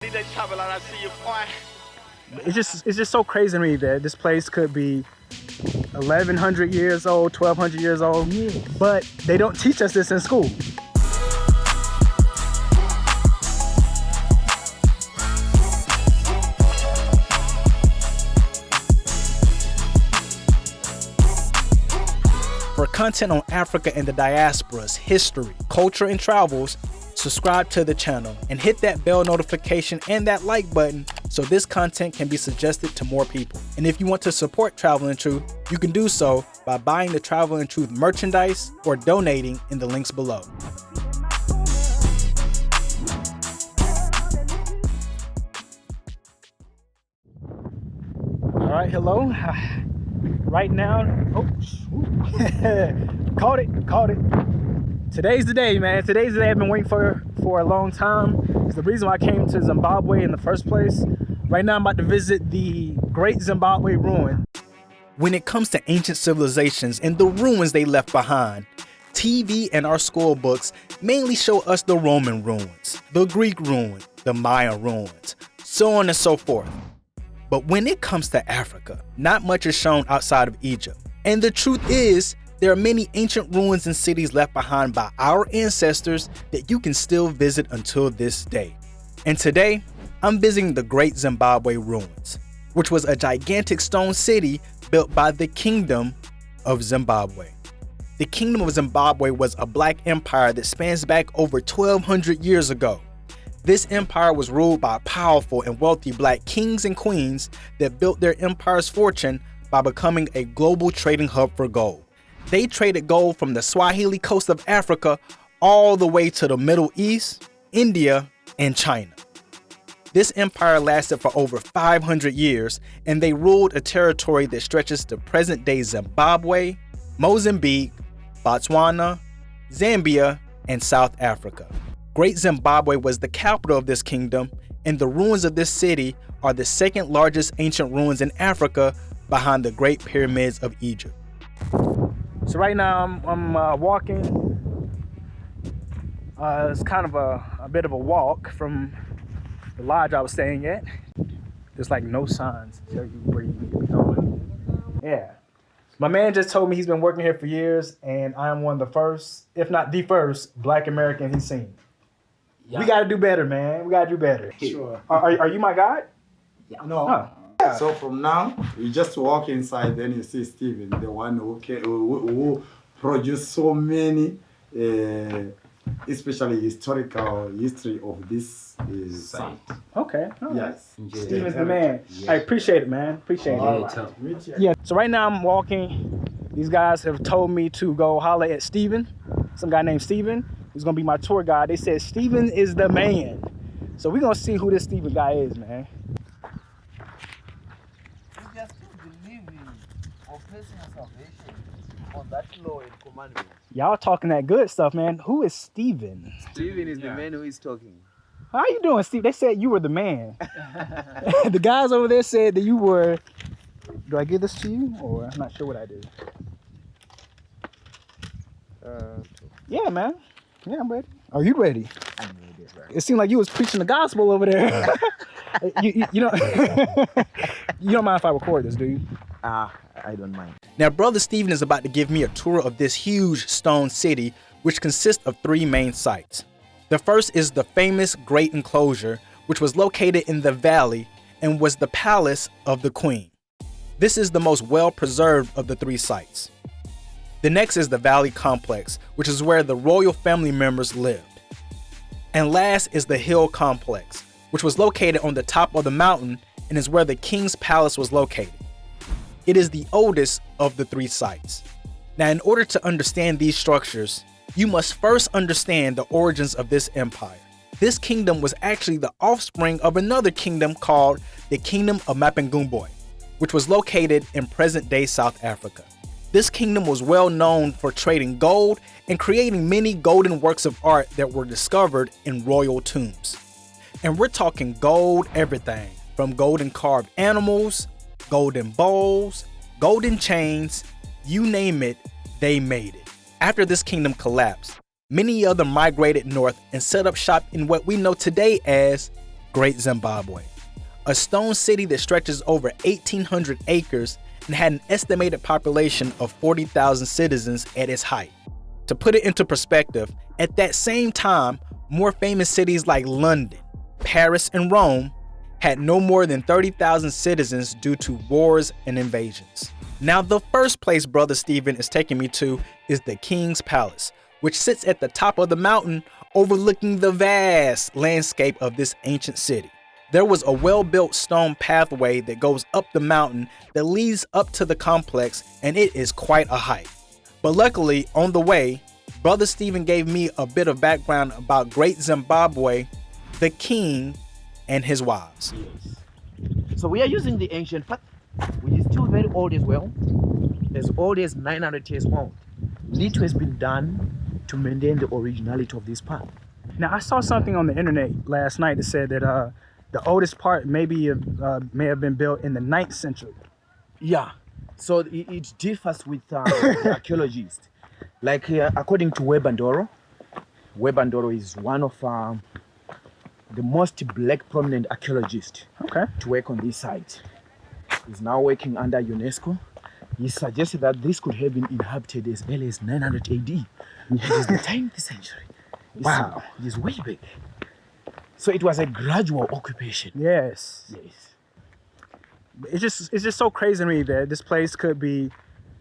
It's just so crazy to me that this place could be 1,100 years old, 1,200 years old, but they don't teach us this in school. For content on Africa and the diaspora's history, culture, and travels, subscribe to the channel and hit that bell notification and that like button so this content can be suggested to more people. And if you want to support Travel and Truth, you can do so by buying the Travel and Truth merchandise or donating in the links below. All right, hello. Right now, caught it. Today's the day, man. Today's the day I've been waiting for a long time. It's the reason why I came to Zimbabwe in the first place. Right now I'm about to visit the Great Zimbabwe ruin. When it comes to ancient civilizations and the ruins they left behind, TV and our school books mainly show us the Roman ruins, the Greek ruins, the Maya ruins, so on and so forth. But when it comes to Africa, not much is shown outside of Egypt. And the truth is, there are many ancient ruins and cities left behind by our ancestors that you can still visit until this day. And today, I'm visiting the Great Zimbabwe ruins, which was a gigantic stone city built by the Kingdom of Zimbabwe. The Kingdom of Zimbabwe was a black empire that spans back over 1,200 years ago. This empire was ruled by powerful and wealthy black kings and queens that built their empire's fortune by becoming a global trading hub for gold. They traded gold from the Swahili coast of Africa all the way to the Middle East, India, and China. This empire lasted for over 500 years, and they ruled a territory that stretches to present-day Zimbabwe, Mozambique, Botswana, Zambia, and South Africa. Great Zimbabwe was the capital of this kingdom, and the ruins of this city are the second largest ancient ruins in Africa behind the Great Pyramids of Egypt. So right now I'm walking. It's kind of a bit of a walk from the lodge I was staying at. There's like no signs to tell you where you need to be going. Yeah. My man just told me he's been working here for years, and I am one of the first, if not the first, black American he's seen. Yeah. We gotta do better, man. We gotta do better. Sure. Are you my guide? Yeah. No. Huh. So from now, you just walk inside, then you see Stephen, the one who produced so many, especially historical history of this site. Okay. Right. Yes. Stephen's the man. Yeah. I appreciate it, man. Appreciate it. Right. Yeah. So right now I'm walking. These guys have told me to go holler at Stephen. Some guy named Stephen. He's gonna be my tour guide. They said Stephen is the man. So we're gonna see who this Stephen guy is, man. Y'all talking that good stuff, man. Who is Stephen? Stephen is the man who is talking. How you doing, Steve? They said you were the man. The guys over there said that you were. Do I give this to you, or I'm not sure what I do? Yeah, man. Yeah, I'm ready. Are you ready? I'm ready, right? It seemed like you was preaching the gospel over there. you know, you don't mind if I record this, do you? I don't mind. Now, Brother Stephen is about to give me a tour of this huge stone city, which consists of three main sites. The first is the famous Great Enclosure, which was located in the valley and was the palace of the queen. This is the most well-preserved of the three sites. The next is the Valley Complex, which is where the royal family members lived. And last is the Hill Complex, which was located on the top of the mountain and is where the king's palace was located. It is the oldest of the three sites. Now, in order to understand these structures, you must first understand the origins of this empire. This kingdom was actually the offspring of another kingdom called the Kingdom of Mapungubwe, which was located in present-day South Africa. This kingdom was well known for trading gold and creating many golden works of art that were discovered in royal tombs. And we're talking gold everything, from golden carved animals, golden bowls, golden chains, you name it, they made it. After this kingdom collapsed, many others migrated north and set up shop in what we know today as Great Zimbabwe, a stone city that stretches over 1,800 acres and had an estimated population of 40,000 citizens at its height. To put it into perspective, at that same time, more famous cities like London, Paris, and Rome had no more than 30,000 citizens due to wars and invasions. Now, the first place Brother Stephen is taking me to is the King's Palace, which sits at the top of the mountain overlooking the vast landscape of this ancient city. There was a well-built stone pathway that goes up the mountain that leads up to the complex, and it is quite a hike. But luckily, on the way, Brother Stephen gave me a bit of background about Great Zimbabwe, the king, and his wives. Yes. So we are using the ancient path, which is still very old as well, as old as 900 years old. Little has been done to maintain the originality of this path. Now, I saw something on the internet last night that said that the oldest part may have been built in the 9th century. Yeah, so it differs with the archaeologists. Like according to Webb and Doro is one of the most black prominent archaeologists to work on this site. He's now working under UNESCO. He suggested that this could have been inhabited as early as 900 AD, which is the 10th century. Wow. It is way back. So it was a gradual occupation. Yes. Yes. It's just so crazy to me that this place could be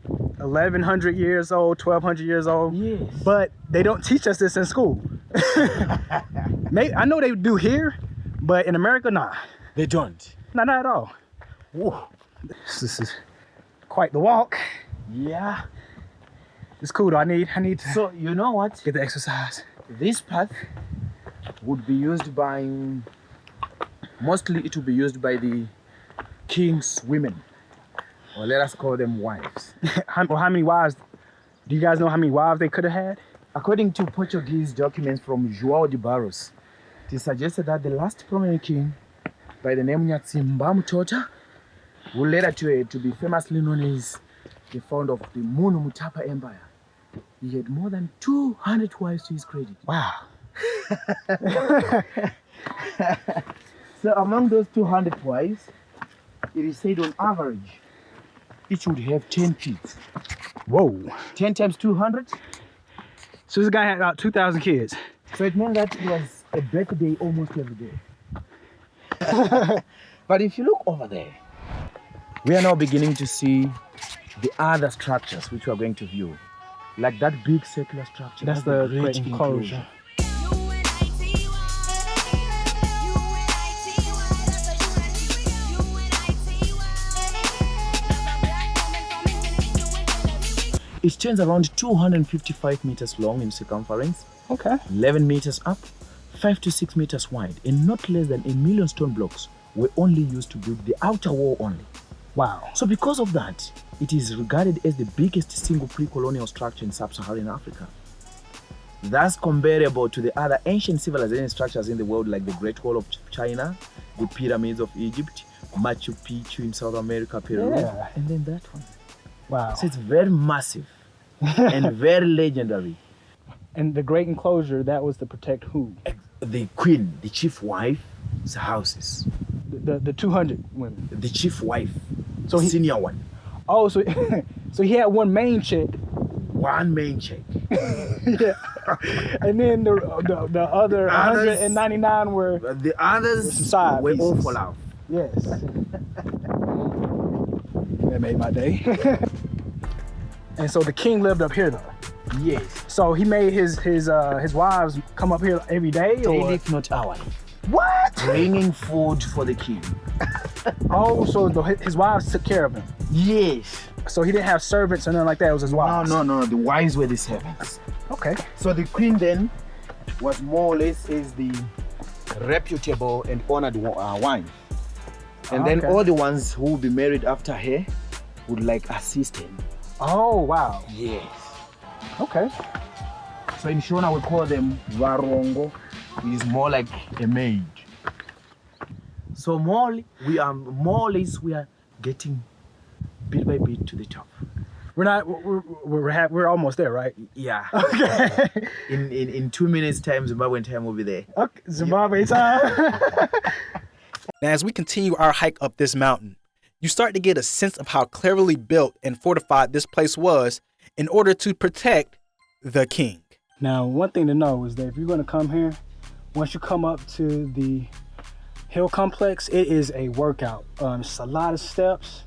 1,100 years old, 1,200 years old. Yes. But they don't teach us this in school. I know they do here, but in America, nah. They don't. Not at all. Whoa. This is quite the walk. Yeah. It's cool though. I need to. So you know what? Get the exercise. This path would be used by, mostly it will be used by the king's women, or let us call them wives. How many wives? Do you guys know how many wives they could have had? According to Portuguese documents from João de Barros, it is suggested that the last prominent king, by the name Nyatsimba Mutota, who later to be famously known as the founder of the Munu Mutapa Empire, he had more than 200 wives to his credit. Wow. So among those 200 wives, it is said on average, each would have 10 kids. Whoa. 10 times 200. So this guy had about 2,000 kids. So it meant that it was a birthday almost every day. But if you look over there, we are now beginning to see the other structures which we are going to view. Like that big circular structure. That's the Great Enclosure. It stands around 255 meters long in circumference, Okay. 11 meters up, 5 to 6 meters wide, and not less than 1 million stone blocks were only used to build the outer wall only. Wow. So because of that, it is regarded as the biggest single pre-colonial structure in sub-Saharan Africa. Thus comparable to the other ancient civilization structures in the world like the Great Wall of China, the pyramids of Egypt, Macchu Picchu in South America, Peru, Yeah. and then that one. Wow. So it's very massive and very legendary. And the Great Enclosure, that was to protect who? The queen, the chief wife's houses. The 200 women. The chief wife, So he- senior one. Oh, so so he had one main chick. One main chick. Yeah. And then the other 199 were. The others Side were all pieces. for love. Yes. That made my day. And so the king lived up here though. Yes. So he made his wives come up here every day, Daily, or if not hourly. what? Bringing food for the king. Oh, so his wives took care of him. Yes. So he didn't have servants or nothing like that. It was his wives. No. The wives were the servants. Okay. So the queen then was more or less is the reputable and honored wife. And then Okay. all the ones who would be married after her would like assist him. Oh wow. Yes. Okay. So in Shona we call them Varongo. It is more like a maid. So we are getting bit by bit to the top. We're not. We're almost there, right? Yeah. Okay. In 2 minutes time, Zimbabwean time will be there. Okay. Zimbabwe time. Now, as we continue our hike up this mountain, you start to get a sense of how cleverly built and fortified this place was in order to protect the king. Now, one thing to know is that if you're going to come here, once you come up to the hill complex, it is a workout. It's a lot of steps,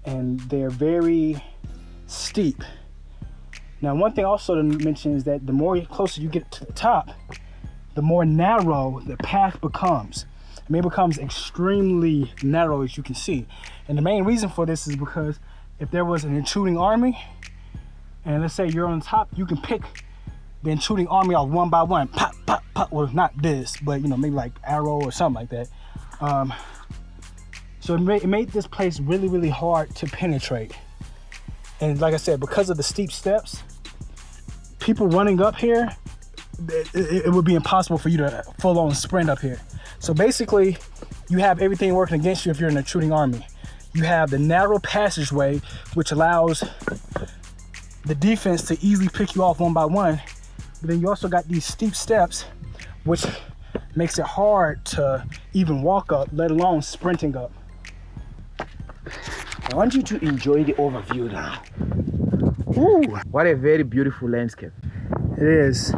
and they're very steep. Now, one thing also to mention is that the more closer you get to the top, the more narrow the path becomes. I mean, it becomes extremely narrow, as you can see. And the main reason for this is because if there was an intruding army, and let's say you're on top, you can pick the intruding army off one by one. Pop, pop, pop. Well, not this, but you know, maybe like arrow or something like that. So it made this place really, really hard to penetrate. And like I said, because of the steep steps, people running up here, it would be impossible for you to full on sprint up here. So basically, you have everything working against you if you're an intruding army. You have the narrow passageway, which allows the defense to easily pick you off one by one. But then you also got these steep steps, which makes it hard to even walk up, let alone sprinting up. I want you to enjoy the overview now. Ooh, what a very beautiful landscape. It is.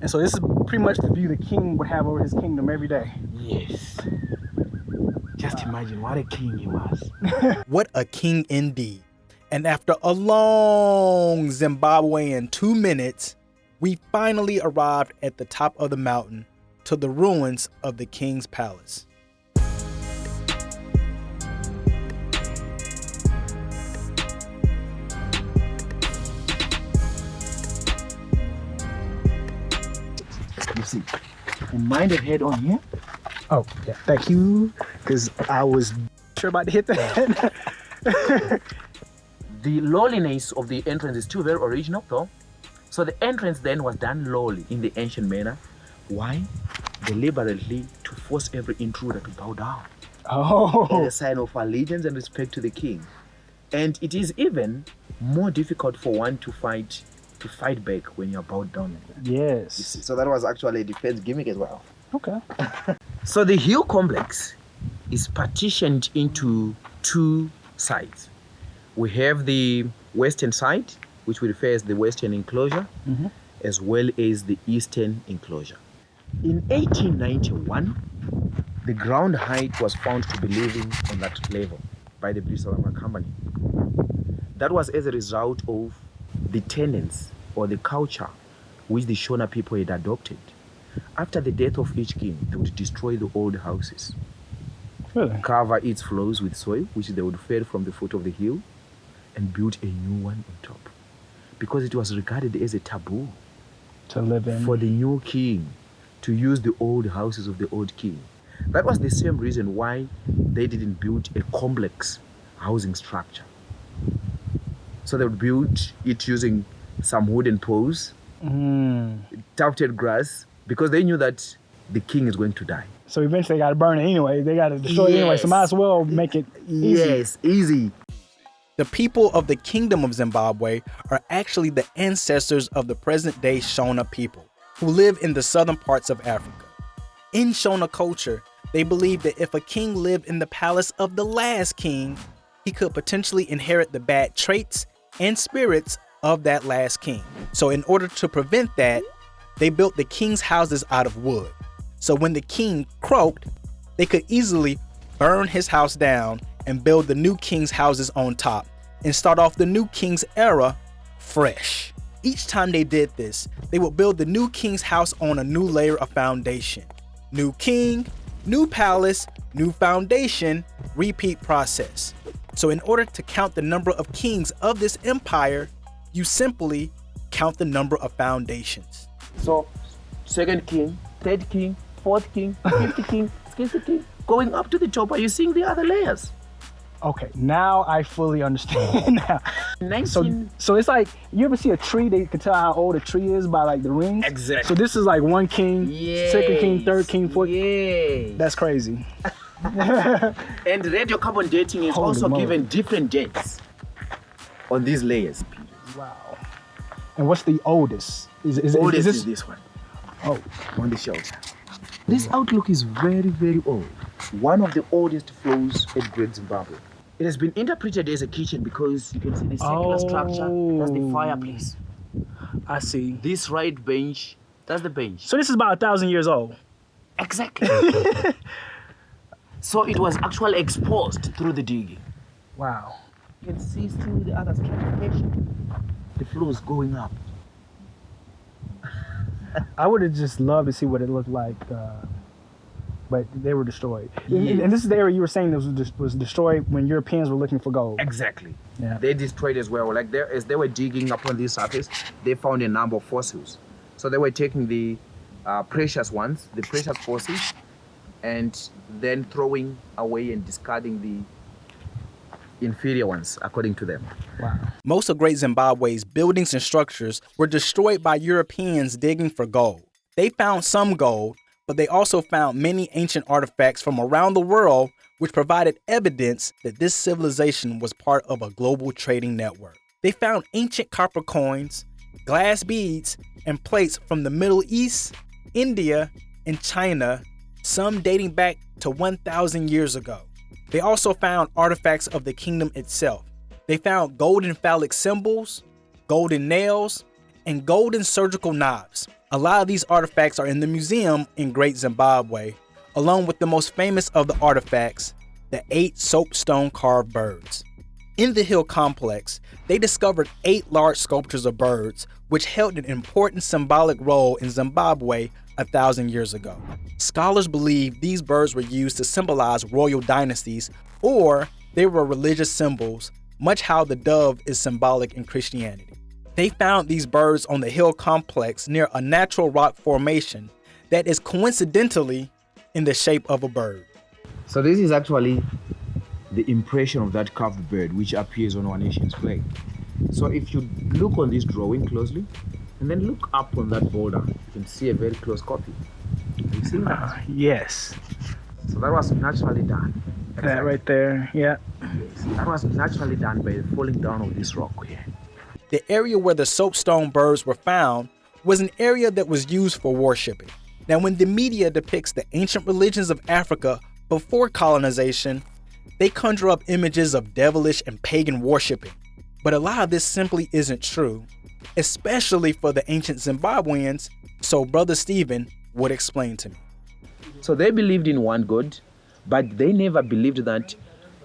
And so this is pretty much the view the king would have over his kingdom every day. Yes. Just imagine what a king he was. What a king indeed. And after a long Zimbabwean 2 minutes, we finally arrived at the top of the mountain to the ruins of the king's palace. You see, you mind the head on here? Oh, yeah, thank you, because I was sure about to hit that. The lowliness of the entrance is still very original though. So the entrance then was done lowly in the ancient manner. Why? Deliberately to force every intruder to bow down. Oh. As a sign of allegiance and respect to the king. And it is even more difficult for one to fight back when you're bowed down. Yes. You see, so that was actually a defense gimmick as well. Okay. So the hill complex is partitioned into two sides. We have the western side, which we refer as the Western Enclosure, as well as the Eastern Enclosure. In 1891, the ground height was found to be living on that level by the British South Africa Company. That was as a result of the tenets or the culture which the Shona people had adopted. After the death of each king, they would destroy the old houses, Really? cover its floors with soil, which they would fell from the foot of the hill, and build a new one on top. Because it was regarded as a taboo To live in. for the new king to use the old houses of the old king. That was the same reason why they didn't build a complex housing structure. So they would build it using some wooden poles, tufted grass, because they knew that the king is going to die. So eventually they got to burn it anyway. They got to destroy it anyway. So might as well make it easy. Yes, easy. The people of the Kingdom of Zimbabwe are actually the ancestors of the present-day Shona people, who live in the southern parts of Africa. In Shona culture, they believe that if a king lived in the palace of the last king, he could potentially inherit the bad traits and spirits of that last king. So in order to prevent that, they built the king's houses out of wood. So when the king croaked, they could easily burn his house down and build the new king's houses on top and start off the new king's era fresh. Each time they did this, they would build the new king's house on a new layer of foundation. New king, new palace, new foundation, repeat process. So in order to count the number of kings of this empire, you simply count the number of foundations. So, second king, third king, fourth king, fifth king, sixth king, going up to the top. Are you seeing the other layers? Okay, now I fully understand now. 19... So it's like, you ever see a tree, they can tell how old a tree is by like the rings? Exactly. So this is like one king, second king, third king, fourth. Yes. That's crazy. And radiocarbon dating is Holy also moly. given different dates on these layers. Wow. And what's the oldest? Oldest is this one. Oh, On the shelter. This outlook is very, very old. One of the oldest flows at Great Zimbabwe. It has been interpreted as a kitchen because you can see the circular structure. That's the fireplace. I see. This right bench, that's the bench. So this is about 1,000 years old. Exactly. So it was actually exposed through the digging. Wow. You can see still the other stratification. The floors going up. I would have just loved to see what it looked like, but they were destroyed. Yes. And this is the area you were saying was destroyed when Europeans were looking for gold. Exactly. Yeah. They destroyed as well. Like as they were digging upon this surface, they found a number of fossils. So they were taking the precious ones, the precious fossils, and then throwing away and discarding the inferior ones, according to them. Wow. Most of Great Zimbabwe's buildings and structures were destroyed by Europeans digging for gold. They found some gold, but they also found many ancient artifacts from around the world which provided evidence that this civilization was part of a global trading network. They found ancient copper coins, glass beads, and plates from the Middle East, India, and China, some dating back to 1,000 years ago. They also found artifacts of the kingdom itself. They found golden phallic symbols, golden nails, and golden surgical knives. A lot of these artifacts are in the museum in Great Zimbabwe, along with the most famous of the artifacts, the 8 soapstone carved birds. In the hill complex, they discovered 8 large sculptures of birds, which held an important symbolic role in Zimbabwe 1,000 years ago. Scholars believe these birds were used to symbolize royal dynasties, or they were religious symbols, much how the dove is symbolic in Christianity. They found these birds on the hill complex near a natural rock formation that is coincidentally in the shape of a bird. So this is actually the impression of that carved bird, which appears on our nation's flag. So if you look on this drawing closely, and then look up on that border, you can see a very close copy. Have you seen that? Yes. So that was naturally done. That right there, yeah. Yes, that was naturally done by the falling down of this rock here. The area where the soapstone birds were found was an area that was used for worshiping. Now, when the media depicts the ancient religions of Africa before colonization, they conjure up images of devilish and pagan worshiping. But a lot of this simply isn't true, especially for the ancient Zimbabweans, so Brother Stephen would explain to me. So they believed in one God, but they never believed that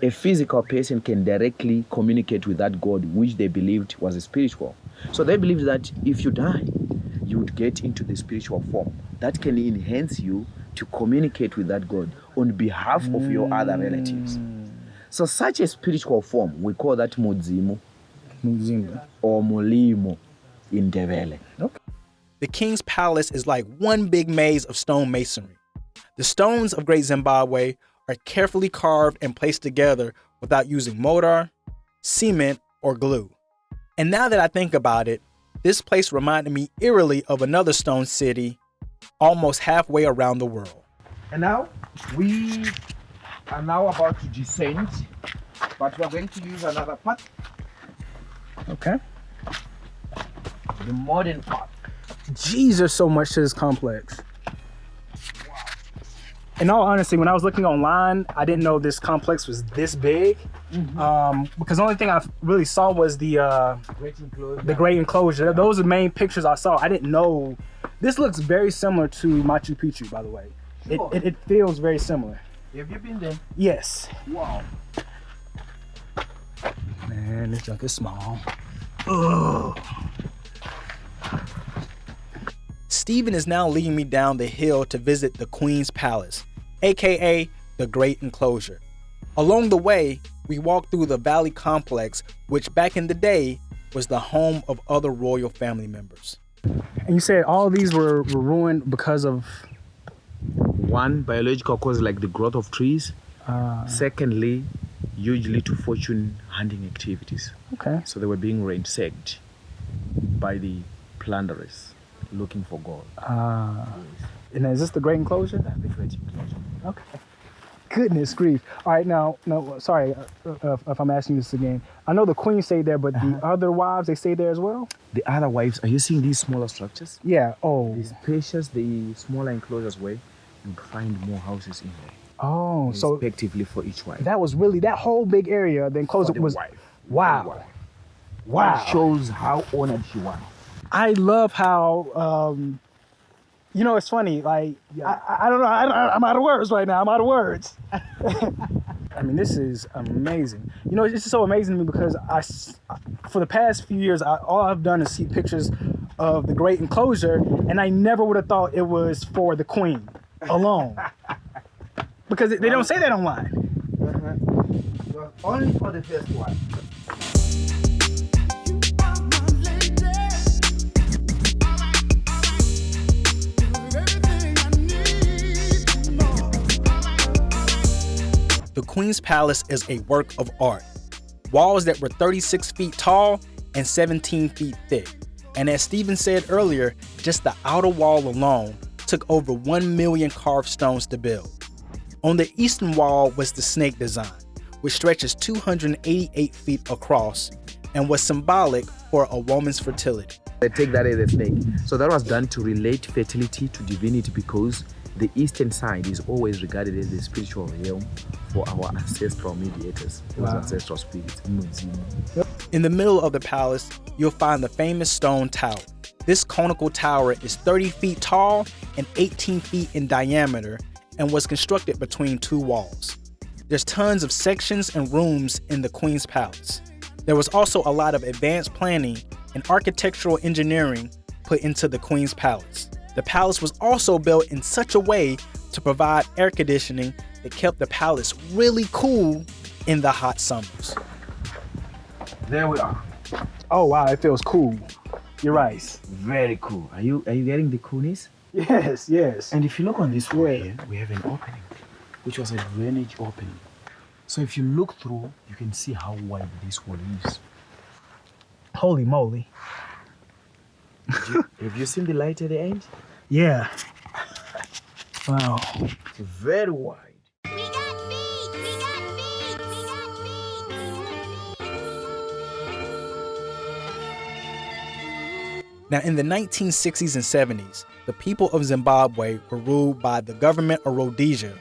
a physical person can directly communicate with that God, which they believed was a spiritual. So they believed that if you die, you would get into the spiritual form. That can enhance you to communicate with that God on behalf of your other relatives. So such a spiritual form, we call that Mudzimu or Mulimo in Ndebele. Okay. The king's palace is like one big maze of stone masonry. The stones of Great Zimbabwe are carefully carved and placed together without using mortar, cement, or glue. And now that I think about it, this place reminded me eerily of another stone city almost halfway around the world. And now we are now about to descend, but we're going to use another path, Okay. the modern path. Geez, there's so much to this complex. In all honesty, when I was looking online, I didn't know this complex was this big. Because the only thing I really saw was the Great Enclosure. Great Enclosure. Those are the main pictures I saw. I didn't know. This looks very similar to Macchu Picchu, by the way. Sure. It feels very similar. Have you been there? Yes. Wow. Man, this junk is small. Ugh. Stephen is now leading me down the hill to visit the Queen's Palace, aka the Great Enclosure. Along the way, we walk through the Valley Complex, which back in the day was the home of other royal family members. And you said all these were ruined because of... One, biological cause like the growth of trees. Secondly, hugely to fortune hunting activities. Okay. So they were being ransacked by the plunderers looking for gold. And is this the Great Enclosure? The Great Enclosure. Okay. Goodness grief. All right, now, no, sorry if I'm asking this again. I know the queen stayed there, but the other wives, they stayed there as well? The other wives, are you seeing these smaller structures? Yeah, oh. The spacious, the smaller enclosures where you'd find more houses in there. Oh, so respectively for each wife. that was really, that whole big area, the enclosure was, wife. wow. Wow. It shows how honored she was. I love how, you know, it's funny, like, I don't know, I'm out of words right now, I'm out of words. I mean, this is amazing. You know, it's just so amazing to me because for the past few years, all I've done is see pictures of the Great Enclosure, and I never would have thought it was for the queen alone. Because they don't say that online. Only for the first one. The Queen's Palace is a work of art. Walls that were 36 feet tall and 17 feet thick. And as Stephen said earlier, just the outer wall alone took over 1 million carved stones to build. On the eastern wall was the snake design, which stretches 288 feet across and was symbolic for a woman's fertility. They take that as a snake. So that was done to relate fertility to divinity because the eastern side is always regarded as the spiritual realm for our ancestral mediators, those ancestral spirits. In the middle of the palace, you'll find the famous stone tower. This conical tower is 30 feet tall and 18 feet in diameter and was constructed between two walls. There's tons of sections and rooms in the Queen's Palace. There was also a lot of advanced planning and architectural engineering put into the Queen's Palace. The palace was also built in such a way to provide air conditioning that kept the palace really cool in the hot summers. There we are. Oh wow, it feels cool. You're right. Very cool. Are you getting the coolness? Yes, yes. And if you look on this wall here, we have an opening, which was a drainage opening. So if you look through, you can see how wide this wall is. Holy moly. Have you seen the light at the end? Yeah. Wow. It's very wide. We got beat! We got beat! We got beat! Now, in the 1960s and 70s, the people of Zimbabwe were ruled by the government of Rhodesia,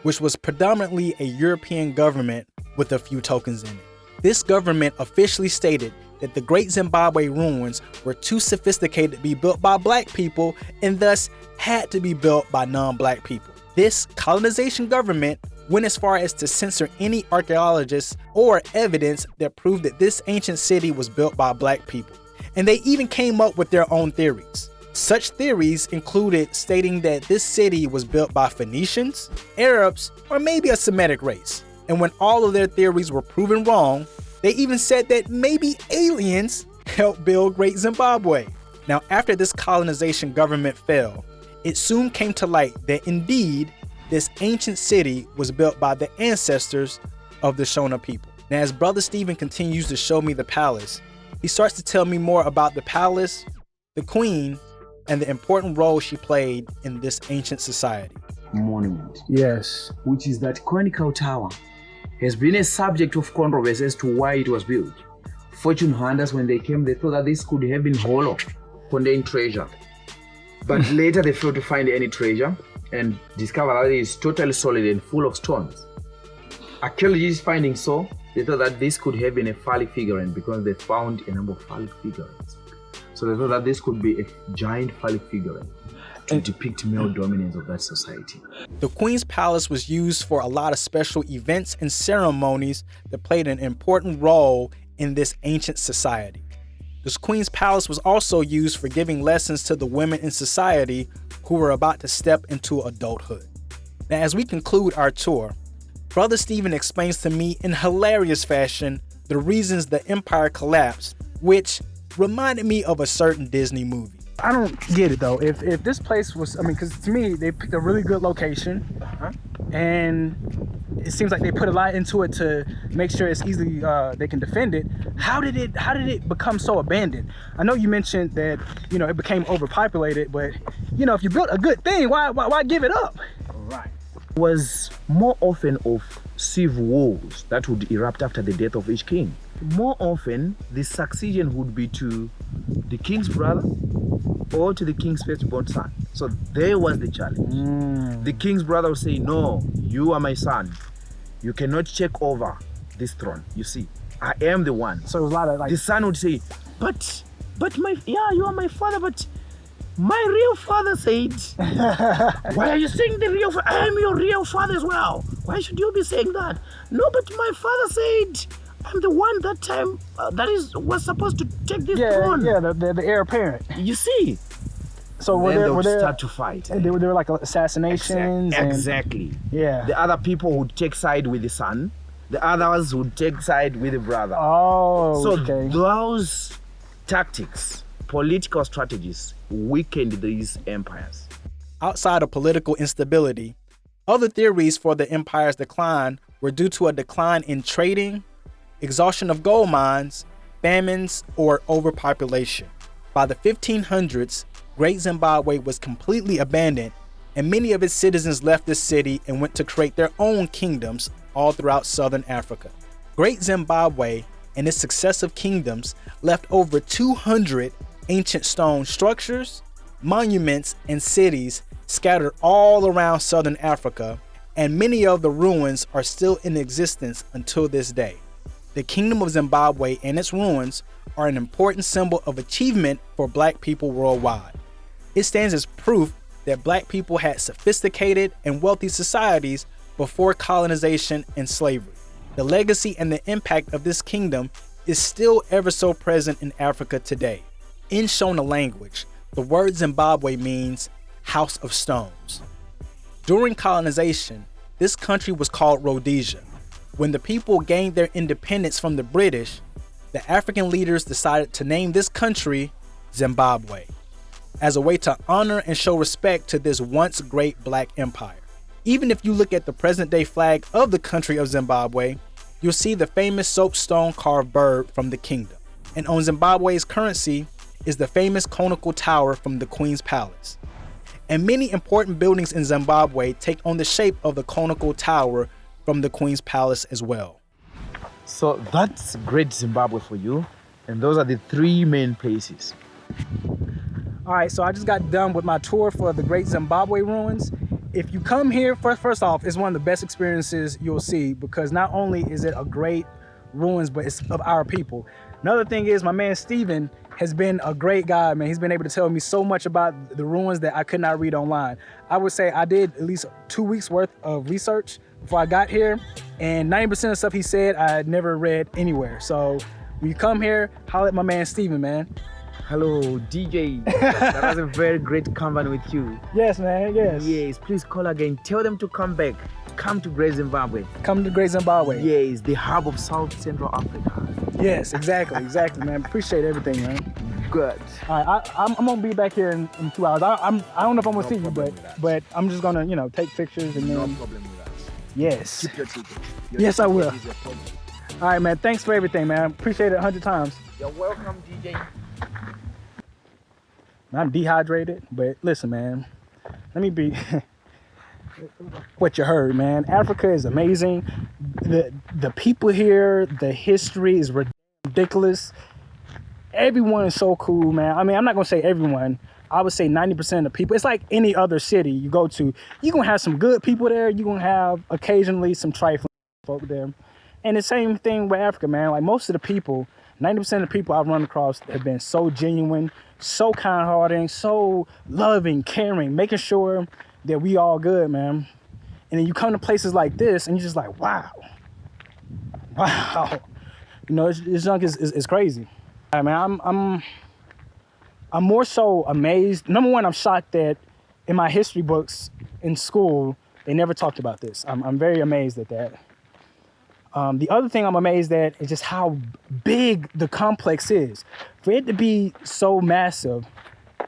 which was predominantly a European government with a few tokens in it. This government officially stated that the Great Zimbabwe ruins were too sophisticated to be built by black people and thus had to be built by non-black people. This colonization government went as far as to censor any archaeologists or evidence that proved that this ancient city was built by black people. And they even came up with their own theories. Such theories included stating that this city was built by Phoenicians, Arabs, or maybe a Semitic race. And when all of their theories were proven wrong, they even said that maybe aliens helped build Great Zimbabwe. Now, after this colonization government fell, it soon came to light that indeed, this ancient city was built by the ancestors of the Shona people. Now, as Brother Stephen continues to show me the palace, he starts to tell me more about the palace, the queen, and the important role she played in this ancient society. Monument. Yes. Which is that conical tower has been a subject of controversy as to why it was built. Fortune hunters, when they came, they thought that this could have been hollow, contained treasure. But later they failed to find any treasure and discovered that it is totally solid and full of stones. Archaeologists finding so, they thought that this could have been a phallic figurine because they found a number of phallic figurines. So they thought that this could be a giant phallic figurine to depict male dominance of that society. The Queen's Palace was used for a lot of special events and ceremonies that played an important role in this ancient society. This Queen's Palace was also used for giving lessons to the women in society who were about to step into adulthood. Now, as we conclude our tour, Brother Stephen explains to me in hilarious fashion the reasons the empire collapsed, which reminded me of a certain Disney movie. I don't get it though. If this place was, I mean, because to me they picked a really good location, and it seems like they put a lot into it to make sure it's easily they can defend it. How did it become so abandoned? I know you mentioned that it became overpopulated, but if you built a good thing, why give it up? Right. was more often of civil wars that would erupt after the death of each king. More often, the succession would be to the king's brother or to the king's firstborn son. So there was the challenge. The king's brother would say, no, you are my son. You cannot take over this throne. You see, I am the one. So it was a lot of like... The son would say, but you are my father, but my real father said, why are you saying the real father? I am your real father as well. Why should you be saying that? No, but my father said, I'm the one that time was supposed to take this throne. Yeah, the heir apparent. You see? So they were there start to fight. and there were like assassinations. Exactly. Yeah. The other people would take side with the son. The others would take side with the brother. Oh, so okay. those tactics, political strategies, weakened these empires. Outside of political instability, other theories for the empire's decline were due to a decline in trading, exhaustion of gold mines, famines, or overpopulation. By the 1500s, Great Zimbabwe was completely abandoned, and many of its citizens left the city and went to create their own kingdoms all throughout southern Africa. Great Zimbabwe and its successive kingdoms left over 200 ancient stone structures, monuments, and cities scattered all around southern Africa, and many of the ruins are still in existence until this day. The Kingdom of Zimbabwe and its ruins are an important symbol of achievement for Black people worldwide. It stands as proof that Black people had sophisticated and wealthy societies before colonization and slavery. The legacy and the impact of this kingdom is still ever so present in Africa today. In Shona language, the word Zimbabwe means house of stones. During colonization, this country was called Rhodesia. When the people gained their independence from the British, the African leaders decided to name this country Zimbabwe, as a way to honor and show respect to this once great Black empire. Even if you look at the present-day flag of the country of Zimbabwe, you'll see the famous soapstone carved bird from the kingdom. And on Zimbabwe's currency is the famous conical tower from the Queen's Palace. And many important buildings in Zimbabwe take on the shape of the conical tower from the Queen's Palace as well. So that's Great Zimbabwe for you. And those are the three main places. All right, so I just got done with my tour for the Great Zimbabwe ruins. If you come here, first off, it's one of the best experiences you'll see, because not only is it a great ruins, but it's of our people. Another thing is, my man Steven has been a great guy, man. He's been able to tell me so much about the ruins that I could not read online. I would say I did at least 2 weeks worth of research before I got here, and 90% of stuff he said I had never read anywhere. So when you come here, holler at my man Steven, man. Hello, DJ. That was a very great convo with you. Yes, man, yes. Yes, please call again. Tell them to come back. Come to Great Zimbabwe. Come to Great Zimbabwe. Yes, the hub of South Central Africa. Yes, exactly, man. Appreciate everything, man. Good. All right, I'm gonna be back here in 2 hours. I don't know if I'm gonna see you, but I'm just gonna take pictures and then. No problem with that. Yes. Keep your ticket. Yes, I will. Is your problem. All right, man. Thanks for everything, man. Appreciate it 100 times. You're welcome, DJ. I'm dehydrated, but listen, man. Let me be what you heard, man. Africa is amazing. The people here, the history is ridiculous. Everyone is so cool, man. I mean, I'm not gonna say everyone. I would say 90% of the people. It's like any other city you go to. You're gonna have some good people there. You're gonna have occasionally some trifling folk there. And the same thing with Africa, man. Like most of the people, 90% of the people I've run across have been so genuine, so kind-hearted, so loving, caring, making sure that we all good, man. And then you come to places like this and you're just like, wow. You know, this junk is crazy. I mean, I'm more so amazed. Number one, I'm shocked that in my history books in school, they never talked about this. I'm very amazed at that. The other thing I'm amazed at is just how big the complex is. For it to be so massive,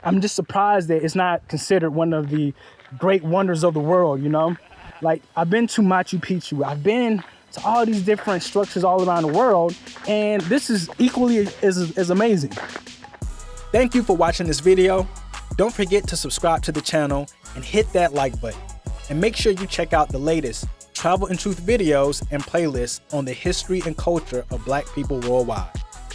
I'm just surprised that it's not considered one of the great wonders of the world, you know? Like, I've been to Macchu Picchu. I've been to all these different structures all around the world, and this is equally as amazing. Thank you for watching this video. Don't forget to subscribe to the channel and hit that like button. And make sure you check out the latest Travel and Truth videos and playlists on the history and culture of Black people worldwide.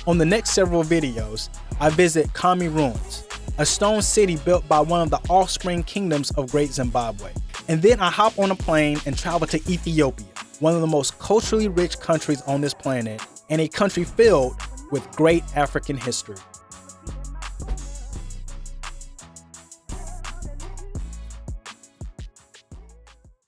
On the next several videos, I visit Kami Ruins, a stone city built by one of the offspring kingdoms of Great Zimbabwe. And then I hop on a plane and travel to Ethiopia, one of the most culturally rich countries on this planet, and a country filled with great African history.